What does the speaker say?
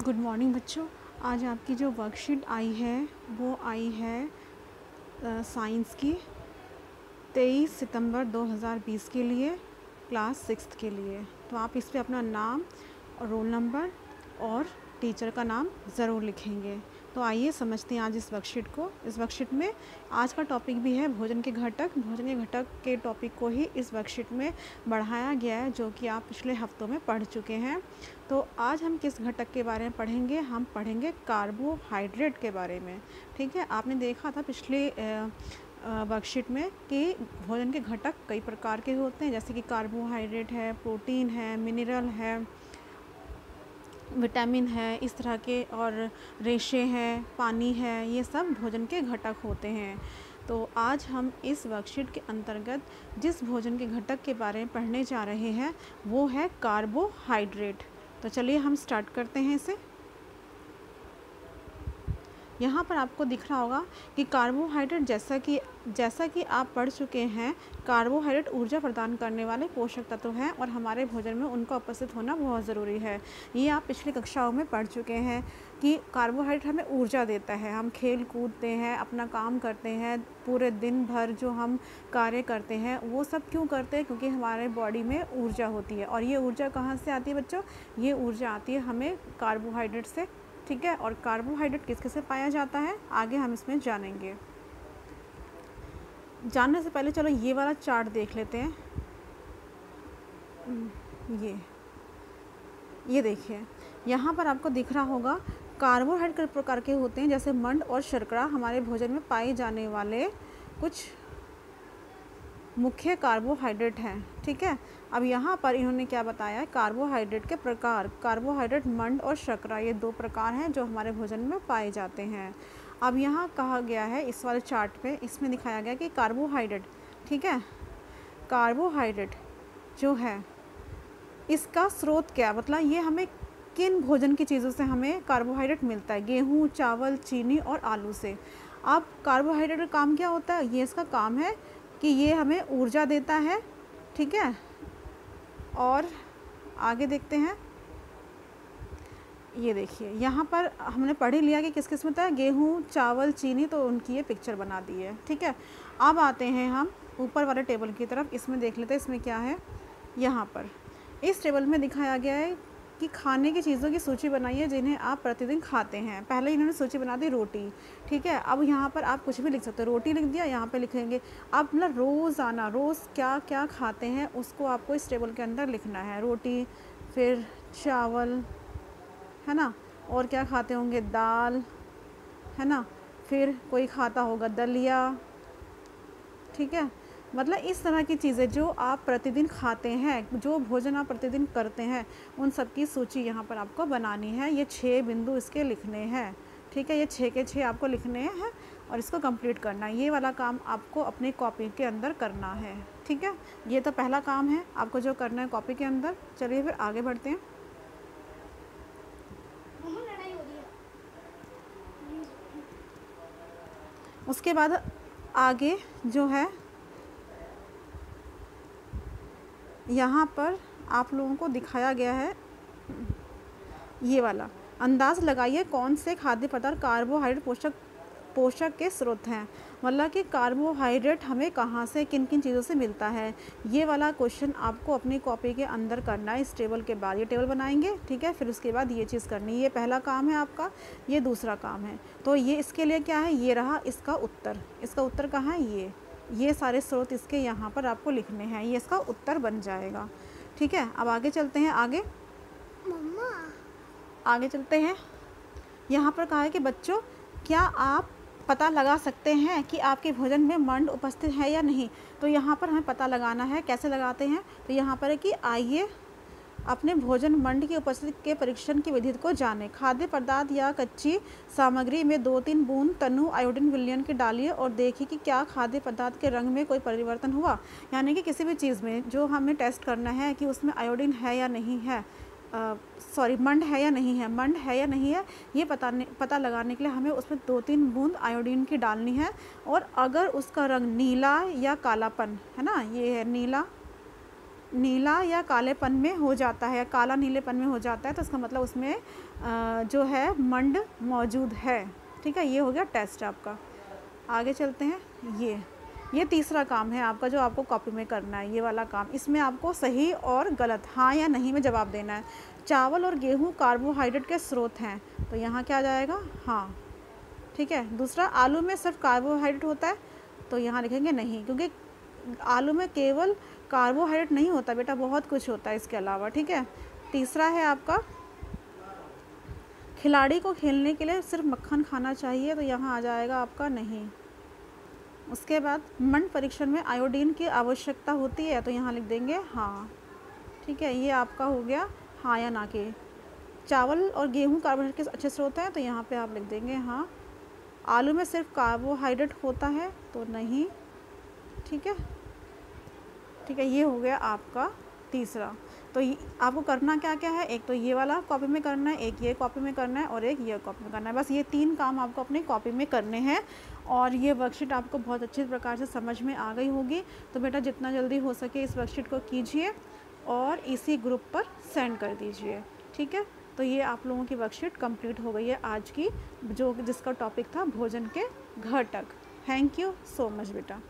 Good morning बच्चों। आज आपकी जो वर्कशीट आई है वो आई है साइंस की 23 सितंबर 2020 के लिए, क्लास 6 के लिए। तो आप इस पे अपना नाम और रोल नंबर और टीचर का नाम ज़रूर लिखेंगे। तो आइए समझते हैं आज इस वर्कशीट को। इस वर्कशीट में आज का टॉपिक भी है भोजन के घटक। भोजन के घटक के टॉपिक को ही इस वर्कशीट में बढ़ाया गया है, जो कि आप पिछले हफ्तों में पढ़ चुके हैं। तो आज हम किस घटक के बारे में पढ़ेंगे? हम पढ़ेंगे कार्बोहाइड्रेट के बारे में। ठीक है, आपने देखा था पिछले वर्कशीट में कि भोजन के घटक कई प्रकार के होते हैं, जैसे कि कार्बोहाइड्रेट है, प्रोटीन है, मिनरल है, विटामिन है, इस तरह के, और रेशे हैं, पानी है, ये सब भोजन के घटक होते हैं। तो आज हम इस वर्कशीट के अंतर्गत जिस भोजन के घटक के बारे में पढ़ने जा रहे हैं वो है कार्बोहाइड्रेट। तो चलिए हम स्टार्ट करते हैं इसे। यहाँ पर आपको दिख रहा होगा कि कार्बोहाइड्रेट, जैसा कि आप पढ़ चुके हैं, कार्बोहाइड्रेट ऊर्जा प्रदान करने वाले पोषक तत्व हैं और हमारे भोजन में उनका उपस्थित होना बहुत ज़रूरी है। ये आप पिछली कक्षाओं में पढ़ चुके हैं कि कार्बोहाइड्रेट हमें ऊर्जा देता है। हम खेल कूदते हैं, अपना काम करते हैं, पूरे दिन भर जो हम कार्य करते हैं वो सब क्यों करते हैं? क्योंकि हमारे बॉडी में ऊर्जा होती है। और ये ऊर्जा कहाँ से आती है बच्चों? ये ऊर्जा आती है हमें कार्बोहाइड्रेट से। ठीक है, और कार्बोहाइड्रेट किस किस से पाया जाता है आगे हम इसमें जानेंगे। जानने से पहले चलो ये वाला चार्ट देख लेते हैं। ये देखिए, यहाँ पर आपको दिख रहा होगा कार्बोहाइड्रेट कई प्रकार के होते हैं, जैसे मंड और शर्करा हमारे भोजन में पाए जाने वाले कुछ मुख्य कार्बोहाइड्रेट हैं। ठीक है, अब यहाँ पर इन्होंने क्या बताया है? कार्बोहाइड्रेट के प्रकार। कार्बोहाइड्रेट मंड और शर्करा, ये दो प्रकार हैं जो हमारे भोजन में पाए जाते हैं। अब यहाँ कहा गया है इस वाले चार्ट पे, इसमें दिखाया गया कि कार्बोहाइड्रेट, ठीक है, कार्बोहाइड्रेट जो है इसका स्रोत क्या, मतलब ये हमें किन भोजन की चीज़ों से हमें कार्बोहाइड्रेट मिलता है? गेहूँ, चावल, चीनी और आलू से। अब कार्बोहाइड्रेट का काम क्या होता है? ये इसका काम है कि ये हमें ऊर्जा देता है। ठीक है, और आगे देखते हैं। ये देखिए, यहाँ पर हमने पढ़ ही लिया कि किस किस में था, गेहूँ, चावल, चीनी, तो उनकी ये पिक्चर बना दी है। ठीक है, अब आते हैं हम ऊपर वाले टेबल की तरफ। इसमें देख लेते हैं इसमें क्या है। यहाँ पर इस टेबल में दिखाया गया है कि खाने की चीज़ों की सूची बनाई है जिन्हें आप प्रतिदिन खाते हैं। पहले इन्होंने सूची बना दी रोटी। ठीक है, अब यहाँ पर आप कुछ भी लिख सकते हो। रोटी लिख दिया, यहाँ पे लिखेंगे आप मतलब रोज़ाना रोज़ क्या क्या खाते हैं उसको आपको इस टेबल के अंदर लिखना है। रोटी, फिर चावल, है ना, और क्या खाते होंगे? दाल, है ना, फिर कोई खाता होगा दलिया। ठीक है, मतलब इस तरह की चीज़ें जो आप प्रतिदिन खाते हैं, जो भोजन आप प्रतिदिन करते हैं, उन सब की सूची यहाँ पर आपको बनानी है। ये 6 बिंदु इसके लिखने हैं। ठीक है, ये 6 के 6 आपको लिखने हैं और इसको कंप्लीट करना है। ये वाला काम आपको अपनी कॉपी के अंदर करना है। ठीक है, ये तो पहला काम है आपको जो करना है कॉपी के अंदर। चलिए फिर आगे बढ़ते हैं। उसके बाद आगे जो है, यहाँ पर आप लोगों को दिखाया गया है ये वाला। अंदाज़ लगाइए कौन से खाद्य पदार्थ कार्बोहाइड्रेट पोषक के स्रोत हैं। मतलब कि कार्बोहाइड्रेट हमें कहाँ से, किन किन चीज़ों से मिलता है। ये वाला क्वेश्चन आपको अपनी कॉपी के अंदर करना है। इस टेबल के बाद ये टेबल बनाएंगे। ठीक है, फिर उसके बाद ये चीज़ करनी है। ये पहला काम है आपका, ये दूसरा काम है। तो ये इसके लिए क्या है? ये रहा इसका उत्तर। इसका उत्तर कहाँ है? ये सारे स्रोत इसके यहाँ पर आपको लिखने हैं। ये इसका उत्तर बन जाएगा। ठीक है, अब आगे चलते हैं। आगे चलते हैं। यहाँ पर कहा है कि बच्चों, क्या आप पता लगा सकते हैं कि आपके भोजन में मंड उपस्थित है या नहीं? तो यहाँ पर हमें पता लगाना है। कैसे लगाते हैं? तो यहाँ पर है कि आइए अपने भोजन मंड की उपस्थिति के परीक्षण की विधि को जानें। खाद्य पदार्थ या कच्ची सामग्री में 2-3 बूंद तनु आयोडीन विलयन के डालिए और देखिए कि क्या खाद्य पदार्थ के रंग में कोई परिवर्तन हुआ। यानी कि किसी भी चीज़ में जो हमें टेस्ट करना है कि उसमें आयोडीन है या नहीं है, मंड है या नहीं है, मंड है या नहीं है, ये पता लगाने के लिए हमें उसमें 2-3 बूंद आयोडीन की डालनी है। और अगर उसका रंग नीला या कालापन, है ना, ये है नीला नीला या कालेपन में हो जाता है, काला नीलेपन में हो जाता है, तो इसका मतलब उसमें जो है मंड मौजूद है। ठीक है, ये हो गया टेस्ट आपका। आगे चलते हैं। ये तीसरा काम है आपका जो आपको कॉपी में करना है, ये वाला काम। इसमें आपको सही और गलत, हाँ या नहीं में जवाब देना है। चावल और गेहूँ कार्बोहाइड्रेट के स्रोत हैं, तो यहाँ क्या आ जाएगा, हाँ। ठीक है। दूसरा, आलू में सिर्फ कार्बोहाइड्रेट होता है, तो यहाँ लिखेंगे नहीं, क्योंकि आलू में केवल कार्बोहाइड्रेट नहीं होता बेटा, बहुत कुछ होता है इसके अलावा। ठीक है। तीसरा है आपका, खिलाड़ी को खेलने के लिए सिर्फ मक्खन खाना चाहिए, तो यहाँ आ जाएगा आपका नहीं। उसके बाद, मंड परीक्षण में आयोडीन की आवश्यकता होती है, तो यहाँ लिख देंगे हाँ। ठीक है, ये आपका हो गया हाँ या ना के। चावल और गेहूँ कार्बोहाइड्रेट के अच्छे स्रोत हैं, तो यहाँ पे आप लिख देंगे हाँ। आलू में सिर्फ कार्बोहाइड्रेट होता है, तो नहीं। ठीक है, ठीक है, ये हो गया आपका तीसरा। तो आपको करना क्या क्या है, एक तो ये वाला कॉपी में करना है, एक ये कॉपी में करना है, और एक ये कॉपी में करना है। बस ये 3 काम आपको अपनी कॉपी में करने हैं, और ये वर्कशीट आपको बहुत अच्छे प्रकार से समझ में आ गई होगी। तो बेटा जितना जल्दी हो सके इस वर्कशीट को कीजिए और इसी ग्रुप पर सेंड कर दीजिए। ठीक है, तो ये आप लोगों की वर्कशीट कंप्लीट हो गई है आज की, जिसका टॉपिक था भोजन के घटक। थैंक यू सो मच बेटा।